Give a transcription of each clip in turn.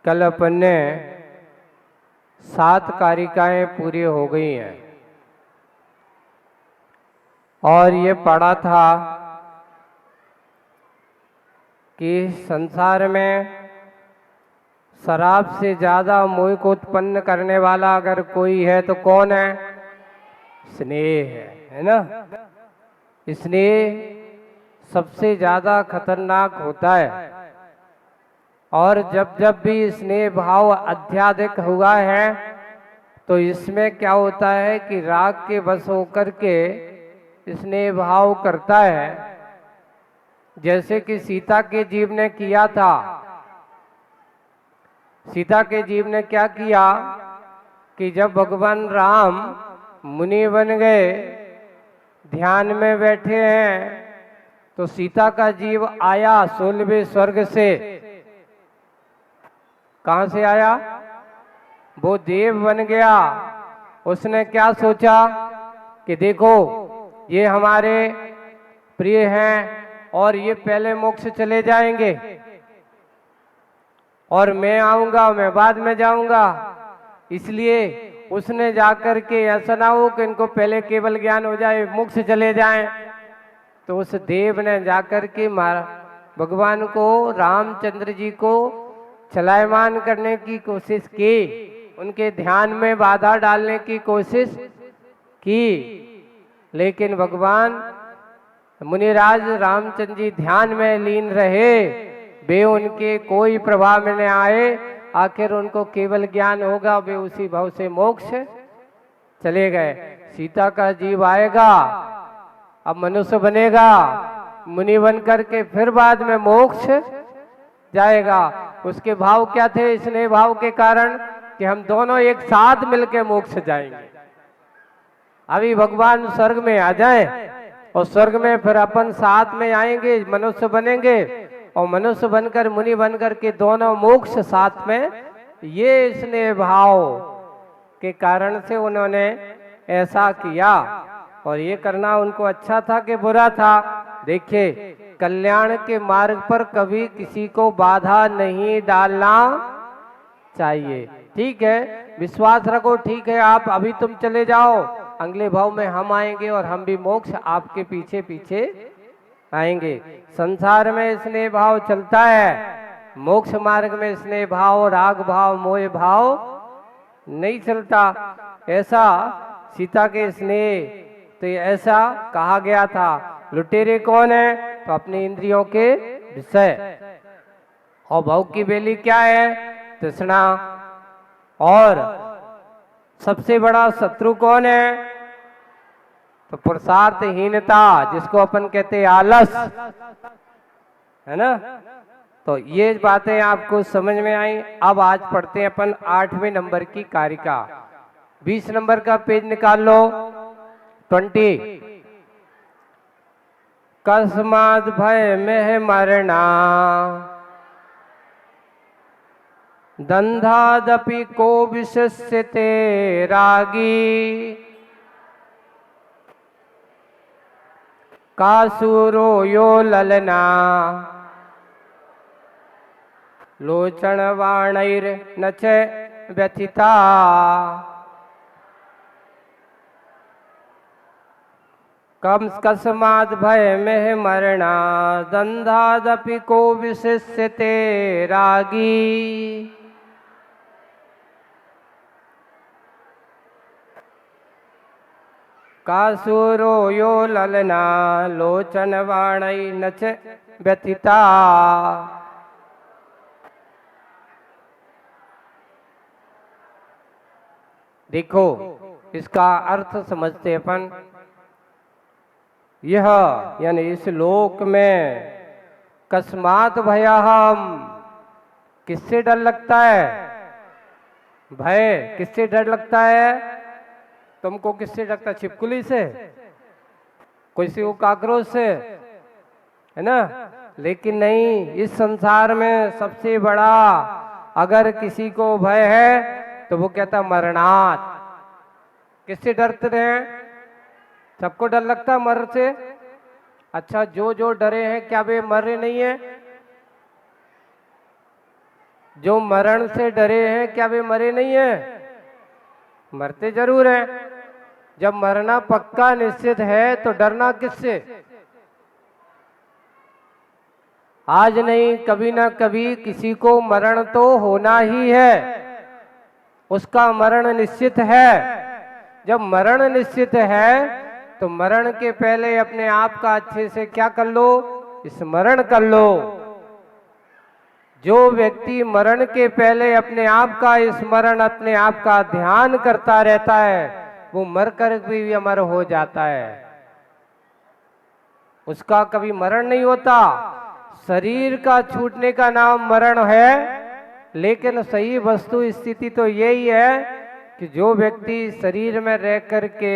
कल अपन ने 7 कारिकाएं पूरी हो गई हैं और ये पढ़ा था कि संसार में शराब से ज्यादा मोह को उत्पन्न करने वाला अगर कोई है तो कौन है? स्नेह है ना। स्नेह सबसे ज्यादा खतरनाक होता है और जब जब भी स्नेह भाव अत्याधिक हुआ है तो इसमें क्या होता है कि राग के वश होकर के स्नेह भाव करता है, जैसे कि सीता के जीव ने किया था। सीता के जीव ने क्या किया कि जब भगवान राम मुनि बन गए, ध्यान में बैठे हैं, तो सीता का जीव आया 16वें स्वर्ग से। कहां से आया? वो देव बन गया। उसने क्या सोचा कि देखो ये हमारे प्रिय हैं और ये पहले मोक्ष चले जाएंगे और मैं आऊंगा, मैं बाद में जाऊंगा। इसलिए उसने जाकर के ऐसा ना हो कि इनको पहले केवल ज्ञान हो जाए, मोक्ष चले जाएं। तो उस देव ने जाकर के भगवान को, रामचंद्र जी को चलायमान करने की कोशिश की, उनके ध्यान में बाधा डालने की कोशिश की, लेकिन भगवान मुनिराज रामचंद्र जी ध्यान में लीन रहे। वे उनके कोई प्रभाव में न आए। आखिर उनको केवल ज्ञान होगा, वे उसी भाव से मोक्ष चले गए। सीता का जीव आएगा, अब मनुष्य बनेगा, मुनि बन करके फिर बाद में मोक्ष जाएगा। उसके भाव क्या थे? स्नेह भाव के कारण कि हम दोनों एक साथ मिलकर मोक्ष जाएंगे। अभी भगवान स्वर्ग में आ जाए और स्वर्ग में फिर अपन साथ में आएंगे, मनुष्य बनेंगे और मनुष्य बनकर मुनि बनकर के दोनों मोक्ष साथ में। ये स्नेह भाव के कारण से उन्होंने ऐसा किया। और ये करना उनको अच्छा था कि बुरा था? देखिए, कल्याण के मार्ग पर कभी किसी को बाधा नहीं डालना चाहिए। ठीक है, विश्वास रखो, ठीक है, आप अभी तुम चले जाओ, अगले भाव में हम आएंगे और हम भी मोक्ष आपके पीछे पीछे आएंगे। संसार में स्नेह भाव चलता है, मोक्ष मार्ग में स्नेह भाव, राग भाव, मोह भाव नहीं चलता। ऐसा सीता के स्नेह, तो ऐसा कहा गया था। लुटेरे कौन है? तो अपनी इंद्रियों के विषय। और भाव की बेली क्या है? तृष्णा। और सबसे बड़ा शत्रु कौन है? तो पुरुषार्थहीनता, जिसको अपन कहते हैं आलस, है ना। तो ये बातें आपको समझ में आई। अब आज पढ़ते हैं अपन 8वें नंबर की कारिका। 20 नंबर का पेज निकाल लो, 20। कस्माद भय में मरना दंधादपि को विशस्यते रागी कासुरो यो ललना लोचन वाणैर न च व्यथिता कस्माद भय में मरना दंधादपि को विशस्यते रागी। कासुरो यो ललना लोचन वाणै न च व्यथिता। देखो, इसका अर्थ समझते अपन। यह यानी इस लोक में कस्मात भयहम, किससे डर लगता है? भय किससे डर लगता है? तुमको किससे लगता है? छिपकली से, कोई सी वो काकरोच से, है ना। लेकिन नहीं, इस संसार में सबसे बड़ा अगर किसी को भय है तो वो कहता मरणात। किससे डरते हैं? सबको डर लगता है मर से। अच्छा, जो जो डरे हैं क्या वे मर रहे नहीं है? जो मरण से डरे हैं क्या वे मरे नहीं हैं? मरते जरूर हैं। जब मरना पक्का निश्चित है तो डरना किससे? आज नहीं कभी ना कभी किसी को मरण तो होना ही है, उसका मरण निश्चित है। जब मरण निश्चित है तो मरण के पहले अपने आप का अच्छे से क्या कर लो? स्मरण कर लो। जो व्यक्ति मरण के पहले अपने आप का स्मरण, अपने आप का ध्यान करता रहता है, वो मरकर भी अमर हो जाता है। उसका कभी मरण नहीं होता। शरीर का छूटने का नाम मरण है, लेकिन सही वस्तु स्थिति तो यही है कि जो व्यक्ति शरीर में रह करके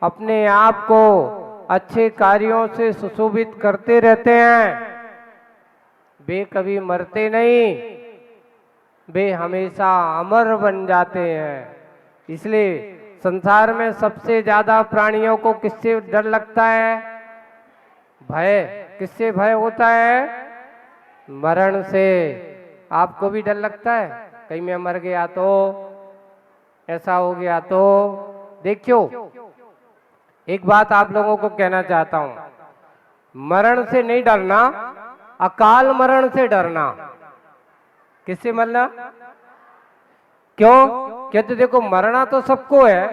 अपने आप को अच्छे कार्यों से सुशोभित करते रहते हैं, वे कभी मरते नहीं, वे हमेशा अमर बन जाते हैं। इसलिए संसार में सबसे ज्यादा प्राणियों को किससे डर लगता है? भय। किससे भय होता है? मरण से। आपको भी डर लगता है? कहीं मैं मर गया तो, ऐसा हो गया तो? देखियो, एक बात आप लोगों को कहना चाहता हूं, मरण से नहीं डरना, अकाल मरण से डरना। किससे मरना? क्यों? कहते देखो मरना तो सबको है,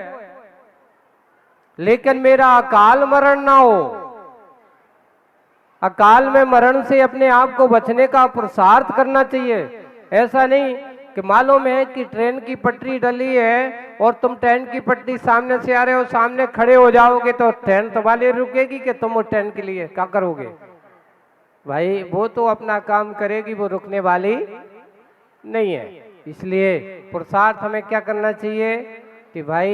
लेकिन मेरा अकाल मरण ना हो। अकाल में मरण से अपने आप को बचने का पुरुषार्थ करना चाहिए। ऐसा नहीं कि मालूम है कि ट्रेन की पटरी डली है और तुम ट्रेन की पटरी सामने से आ रहे हो, सामने खड़े हो जाओगे तो ट्रेन तुम्हारे रुकेगी कि तुम उस ट्रेन के लिए क्या करोगे? भाई वो तो अपना काम करेगी, वो रुकने वाली नहीं है। इसलिए पुरुषार्थ हमें क्या करना चाहिए कि भाई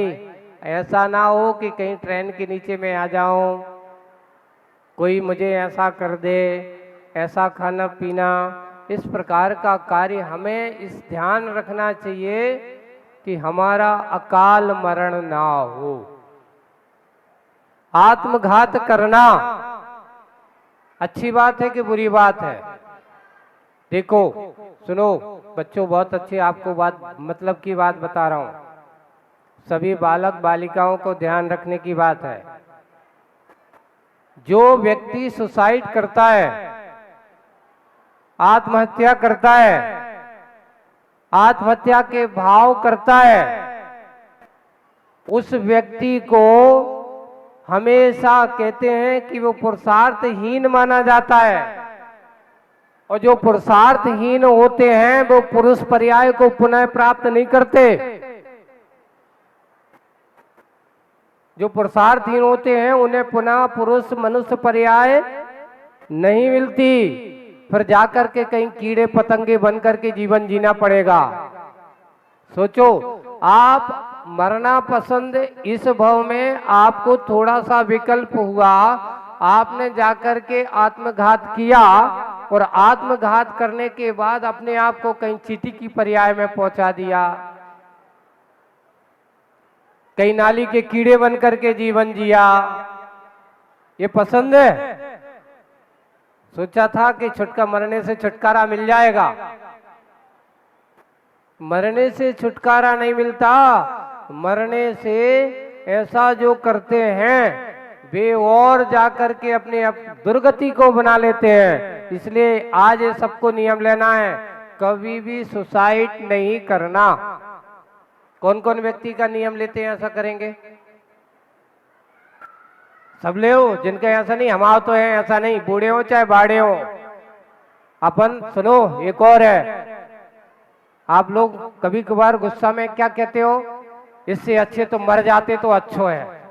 ऐसा ना हो कि कहीं ट्रेन के नीचे में आ जाऊं, कोई मुझे ऐसा कर दे, ऐसा खाना पीना, इस प्रकार का कार्य हमें इस ध्यान रखना चाहिए कि हमारा अकाल मरण ना हो। आत्मघात करना अच्छी बात है कि बुरी बात है? देखो सुनो बच्चों, बहुत अच्छी आपको बात मतलब की बात बता रहा हूं। सभी बालक बालिकाओं को ध्यान रखने की बात है। जो व्यक्ति सुसाइड करता है, आत्महत्या करता है, आत्महत्या के भाव करता है, उस व्यक्ति को हमेशा कहते हैं कि वो पुरुषार्थहीन माना जाता है। और जो पुरुषार्थहीन होते हैं वो पुरुष पर्याय को पुनः प्राप्त नहीं करते। जो पुरुषार्थहीन होते हैं उन्हें पुनः पुरुष मनुष्य पर्याय नहीं मिलती, फिर जाकर के कहीं कीड़े पतंगे बन करके जीवन जीना पड़ेगा। सोचो, आप मरना पसंद, इस भव में आपको थोड़ा सा विकल्प हुआ, आपने जाकर के आत्मघात किया और आत्मघात करने के बाद अपने आप को कहीं चींटी की पर्याय में पहुंचा दिया, कई नाली के कीड़े बन करके जीवन जिया। ये पसंद है? सोचा था कि मरने से छुटकारा मिल जाएगा, मरने से छुटकारा नहीं मिलता। मरने से ऐसा जो करते हैं वे और जाकर के अपने दुर्गति को बना लेते हैं। इसलिए आज ये सबको नियम लेना है, कभी भी सुसाइड नहीं करना। कौन कौन व्यक्ति का नियम लेते हैं ऐसा करेंगे? सब ले हो, जिनके ऐसा नहीं, हमारा तो है ऐसा नहीं, बूढ़े हो चाहे बाढ़े हो। अपन सुनो, एक और है, आप लोग कभी कभार गुस्सा में क्या कहते हो, इससे अच्छे तो मर जाते तो अच्छो है।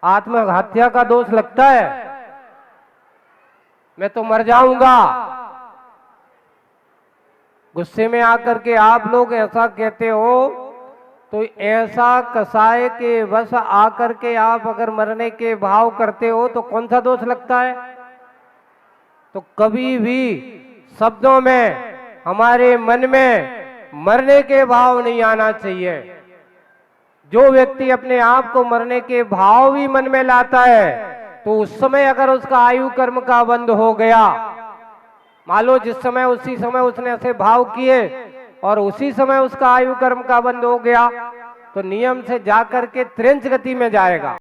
आत्महत्या का दोष लगता है, मैं तो मर जाऊंगा। गुस्से में आकर के आप लोग ऐसा कहते हो, तो ऐसा कसाय के वश आकर के आप अगर मरने के भाव करते हो तो कौन सा दोष लगता है? तो कभी भी शब्दों में, हमारे मन में मरने के भाव नहीं आना चाहिए। जो व्यक्ति अपने आप को मरने के भाव भी मन में लाता है तो उस समय अगर उसका आयु कर्म का बंध हो गया मान लो जिस समय उसी समय उसने ऐसे भाव किए और उसी समय उसका आयु कर्म का बंध हो गया, तो नियम से जाकर के त्रिंच गति में जाएगा।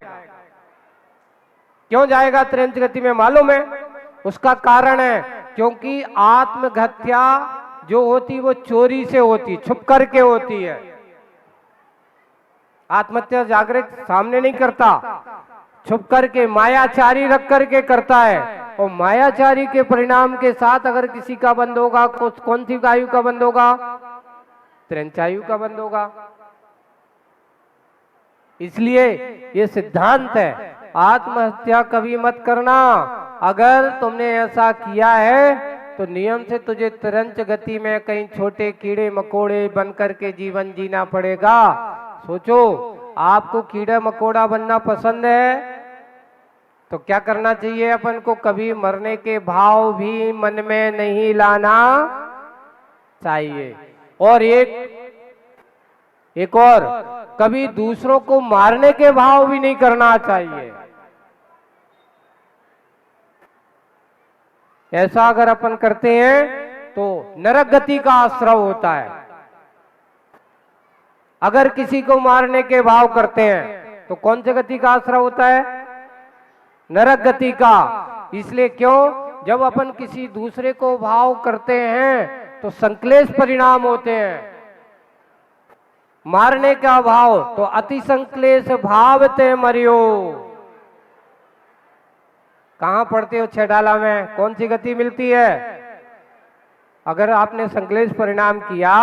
क्यों जाएगा त्रिंच गति में मालूम है? उसका कारण है क्योंकि आत्महत्या जो होती वो चोरी से होती, छुप करके होती है। आत्महत्या जागृत सामने नहीं करता, छुप करके मायाचारी रख करके करता है। और मायाचारी के परिणाम के साथ अगर किसी का बंध होगा, कौन सी आयु का बंध होगा? त्रिंचायु का बंध होगा। इसलिए ये सिद्धांत है, आत्महत्या कभी मत करना। अगर तुमने ऐसा किया है तो नियम से तुझे तुरंत गति में कहीं छोटे कीड़े मकोड़े बन करके जीवन जीना पड़ेगा। सोचो, आपको कीड़ा मकोड़ा बनना पसंद है तो क्या करना चाहिए अपन को? कभी मरने के भाव भी मन में नहीं लाना चाहिए। और एक और, कभी दूसरों को मारने के भाव भी नहीं करना चाहिए। ऐसा अगर अपन करते हैं तो नरक गति का आश्रय होता है। अगर किसी को मारने के भाव करते हैं तो कौन से गति का आश्रय होता है? नरक गति का। इसलिए क्यों? जब अपन किसी दूसरे को भाव करते हैं तो संक्लेश परिणाम होते हैं। मारने का भाव तो अति संक्लेश भाव ते मरियो। कहां पढ़ते हो? छेडाला में कौन सी गति मिलती है? अगर आपने संक्लेश परिणाम किया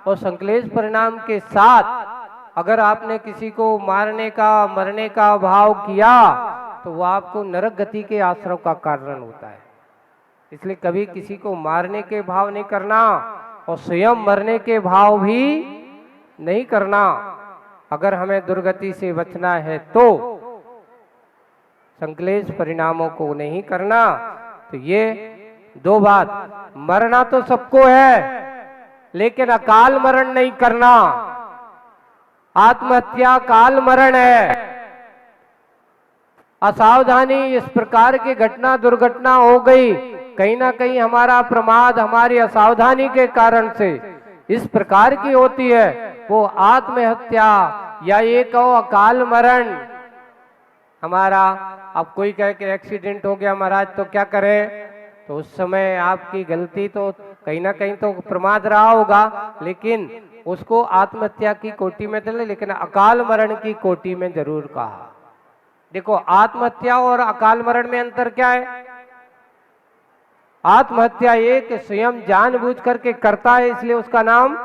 और संक्लेश परिणाम के साथ अगर आपने किसी को मारने का मरने का भाव किया तो वो आपको नरक गति के आश्रय का कारण होता है। इसलिए कभी किसी को मारने के भाव नहीं करना और स्वयं मरने के भाव भी नहीं करना। अगर हमें दुर्गति से बचना है तो संक्लेश परिणामों को नहीं करना। तो ये दो बात, मरना तो सबको है लेकिन अकाल मरण नहीं करना। आत्महत्या काल मरण है। असावधानी इस प्रकार की घटना दुर्घटना हो गई, कहीं ना कहीं हमारा प्रमाद हमारी असावधानी के कारण से इस प्रकार की होती है, वो आत्महत्या या ये कहो अकाल मरण हमारा। अब कोई कहे कि एक्सीडेंट हो गया महाराज तो क्या करें? तो उस समय आपकी गलती तो कहीं ना कहीं तो प्रमाद रहा होगा, लेकिन उसको आत्महत्या की कोटि में चले, लेकिन अकाल मरण की कोटि में जरूर कहा। देखो, आत्महत्या और अकाल मरण में अंतर क्या है? आत्महत्या एक स्वयं जानबूझ करके करता है इसलिए उसका नाम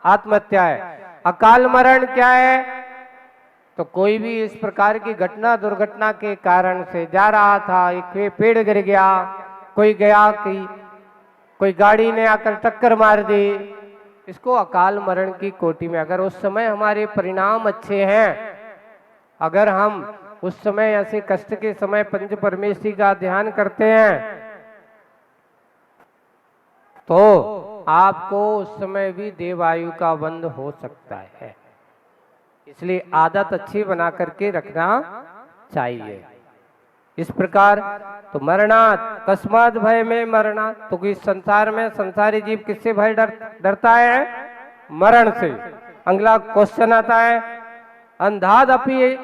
आत्महत्या है। अकाल मरण क्या है? तो कोई भी इस प्रकार की घटना दुर्घटना के कारण से जा रहा था, एक पेड़ गिर गया, कोई गया कि कोई गाड़ी ने आकर टक्कर मार दी, इसको अकाल मरण की कोटि में। अगर उस समय हमारे परिणाम अच्छे हैं, अगर हम उस समय ऐसे कष्ट के समय पंच परमेश्वरी का ध्यान करते हैं तो आपको उस समय भी देवायु का बंध हो सकता है। इसलिए आदत अच्छी बना करके रखना चाहिए। इस प्रकार तो मरणात कस्मात भय में मरणात, तो इस संसार में संसारी जीव किससे भय डरता है? मरण से। अगला क्वेश्चन आता है, अंधादपि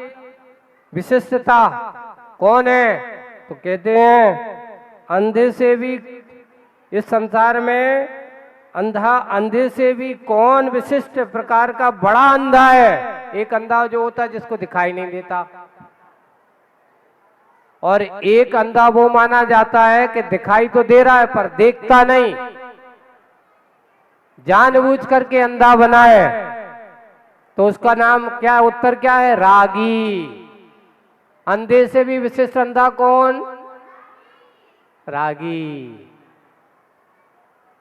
विशिष्टता कौन है? तो कहते हैं अंधे से भी इस संसार में अंधे से भी कौन विशिष्ट प्रकार का बड़ा अंधा है? एक अंधा जो होता है जिसको दिखाई नहीं देता, और एक अंधा वो माना जाता है कि दिखाई तो दे रहा है पर देखता नहीं, जानबूझ करके अंधा बना है। तो उसका नाम क्या, उत्तर क्या है? रागी। अंधे से भी विशिष्ट अंधा कौन? रागी।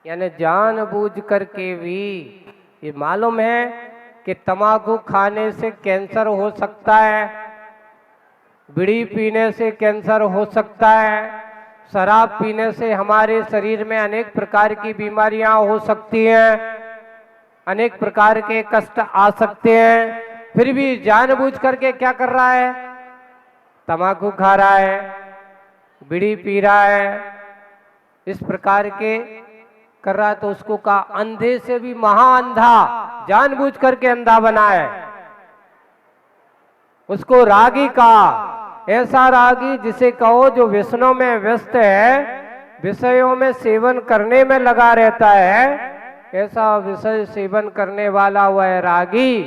यानी जानबूझ करके भी ये मालूम है कि तंबाकू खाने से कैंसर हो सकता है, बीड़ी पीने से कैंसर हो सकता है, शराब पीने से हमारे शरीर में अनेक प्रकार की बीमारियां हो सकती हैं, अनेक प्रकार के कष्ट आ सकते हैं, फिर भी जानबूझ करके क्या कर रहा है? तंबाकू खा रहा है, बीड़ी पी रहा है, इस प्रकार के कर रहा है, तो उसको कहा अंधे से भी महाअंधा, जानबूझ करके अंधा बना है। उसको रागी कहा, ऐसा रागी जिसे कहो जो व्यसनों में व्यस्त है, विषयों में सेवन करने में लगा रहता है, ऐसा विषय सेवन करने वाला वह रागी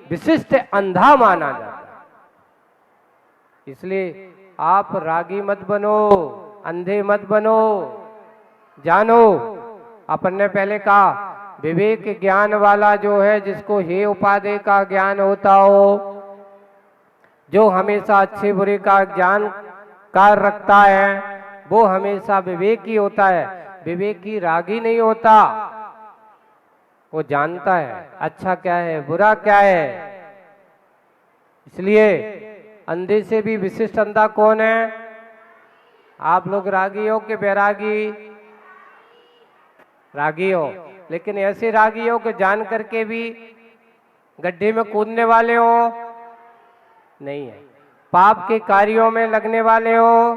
विशिष्ट अंधा माना जाता है। इसलिए आप रागी मत बनो, अंधे मत बनो। जानो, अपन ने पहले कहा विवेक ज्ञान वाला जो है, जिसको हे उपाधि का ज्ञान होता हो, जो हमेशा अच्छे बुरे का ज्ञान कार रखता है, वो हमेशा विवेकी होता है। विवेकी रागी नहीं होता, वो जानता है अच्छा क्या है बुरा क्या है। इसलिए अंधे से भी विशिष्ट अंधा कौन है? आप लोग रागी हो कि बैरागी? रागी हो, लेकिन ऐसे रागी हो कि जान करके भी गड्ढे में कूदने वाले हो नहीं है, पाप के कार्यों में लगने वाले हो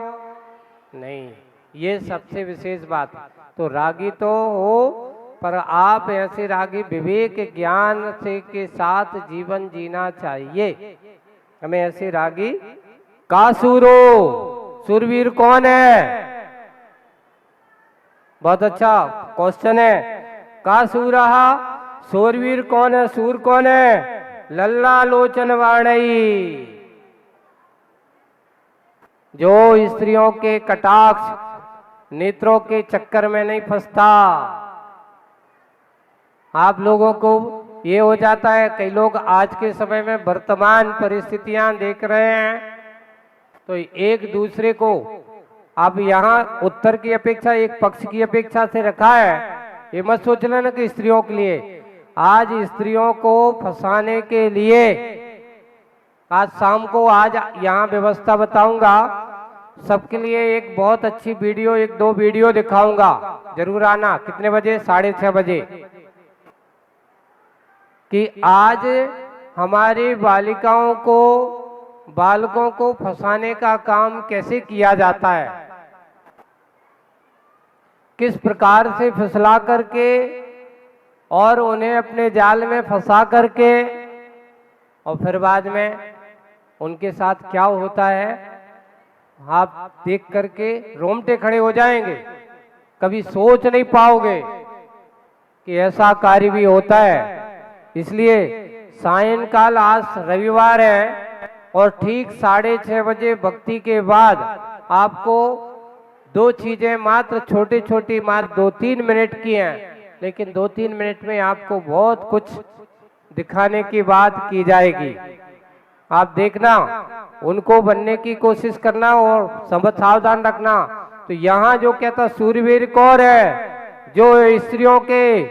नहीं। ये सबसे विशेष बात। तो रागी तो हो, पर आप ऐसे रागी विवेक ज्ञान से के साथ जीवन जीना चाहिए। हमें ऐसे रागी का सूरो, सूरवीर कौन है? बहुत अच्छा क्वेश्चन है। का सूरहा, सूरवीर कौन है? सूर कौन है? लल्ला लोचन वाणई, जो स्त्रियों के कटाक्ष नेत्रों के चक्कर में नहीं फंसता। आप लोगों को ये हो जाता है, कई लोग आज के समय में वर्तमान परिस्थितियां देख रहे हैं, तो एक दूसरे को अब यहाँ उत्तर की अपेक्षा एक पक्ष की अपेक्षा से रखा है। ये मत सोच लेना कि स्त्रियों के लिए, आज स्त्रियों को फंसाने के लिए आज शाम को आज यहाँ व्यवस्था बताऊंगा सबके लिए। एक बहुत अच्छी वीडियो, एक दो वीडियो दिखाऊंगा, जरूर आना। कितने बजे? 6:30 बजे। कि आज हमारी बालिकाओं को, बालकों को फंसाने का काम कैसे किया जाता है, किस प्रकार से फिसला करके और उन्हें अपने जाल में फंसा करके, और फिर बाद में उनके साथ क्या होता है, आप देख करके रोंगटे खड़े हो जाएंगे। कभी सोच नहीं पाओगे कि ऐसा कार्य भी होता है। इसलिए सायंकाल, आज रविवार है, और ठीक 6:30 बजे भक्ति के बाद आपको दो चीजें मात्र छोटी छोटी, मात्र 2-3 मिनट की हैं, लेकिन 2-3 मिनट में आपको बहुत कुछ दिखाने की बात की जाएगी। आप देखना, उनको बनने की कोशिश करना और समझ सावधान रखना। तो यहाँ जो कहता सूरवीर कौन है? जो स्त्रियों के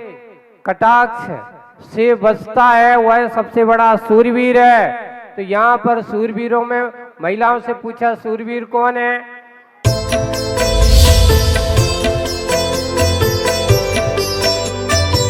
कटाक्ष से बचता है, वह सबसे बड़ा सूरवीर है। तो यहाँ पर सूरवीरों में महिलाओं से पूछा सूरवीर कौन है?